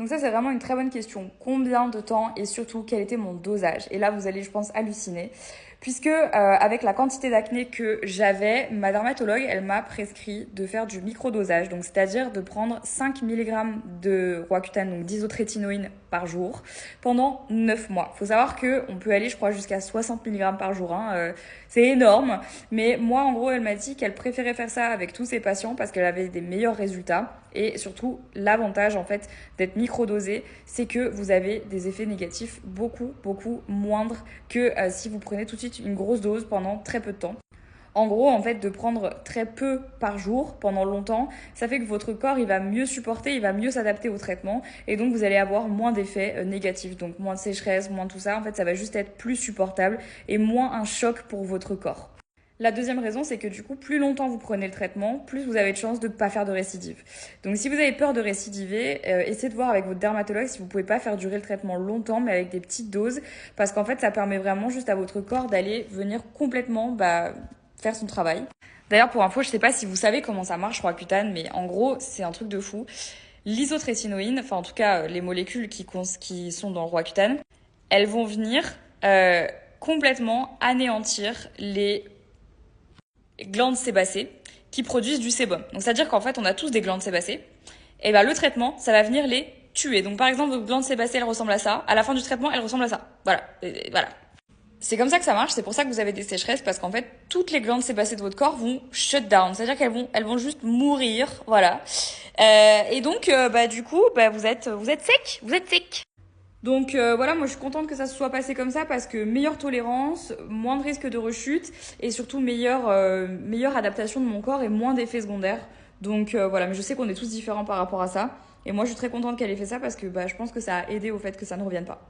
Donc ça, c'est vraiment une très bonne question. Combien de temps et surtout quel était mon dosage? Et là, vous allez, je pense, halluciner. Puisque avec la quantité d'acné que j'avais, ma dermatologue, elle m'a prescrit de faire du microdosage. Donc c'est-à-dire de prendre 5 mg de Roaccutane, donc d'isotrétinoïne par jour, pendant 9 mois. Faut savoir qu'on peut aller, je crois, jusqu'à 60 mg par jour. C'est énorme. Mais moi, en gros, elle m'a dit qu'elle préférait faire ça avec tous ses patients parce qu'elle avait des meilleurs résultats. Et surtout, l'avantage, en fait, d'être microdosé, c'est que vous avez des effets négatifs beaucoup, beaucoup moindres que si vous prenez tout de suite une grosse dose pendant très peu de temps. En gros, en fait, de prendre très peu par jour pendant longtemps, ça fait que votre corps, il va mieux supporter, il va mieux s'adapter au traitement et donc vous allez avoir moins d'effets négatifs. Donc moins de sécheresse, moins de tout ça. En fait, ça va juste être plus supportable et moins un choc pour votre corps. La deuxième raison, c'est que du coup, plus longtemps vous prenez le traitement, plus vous avez de chances de ne pas faire de récidive. Donc si vous avez peur de récidiver, essayez de voir avec votre dermatologue si vous pouvez pas faire durer le traitement longtemps, mais avec des petites doses, parce qu'en fait, ça permet vraiment juste à votre corps d'aller venir complètement faire son travail. D'ailleurs, pour info, je sais pas si vous savez comment ça marche, Roaccutane, mais en gros, c'est un truc de fou. L'isotrétinoïne, enfin en tout cas les molécules qui sont dans le Roaccutane, elles vont venir complètement anéantir les glandes sébacées qui produisent du sébum. Donc c'est-à-dire qu'en fait, on a tous des glandes sébacées. Et ben le traitement, ça va venir les tuer. Donc par exemple, votre glande sébacée, elle ressemble à ça. À la fin du traitement, elle ressemble à ça. Voilà. Voilà. C'est comme ça que ça marche, c'est pour ça que vous avez des sécheresses, parce qu'en fait, toutes les glandes sébacées de votre corps vont shut down, c'est-à-dire elles vont juste mourir, voilà. Et donc, du coup, vous êtes sec, vous êtes sec. Donc voilà, moi je suis contente que ça se soit passé comme ça parce que meilleure tolérance, moins de risque de rechute et surtout meilleure adaptation de mon corps et moins d'effets secondaires. Donc voilà, mais je sais qu'on est tous différents par rapport à ça. Et moi je suis très contente qu'elle ait fait ça parce que je pense que ça a aidé au fait que ça ne revienne pas.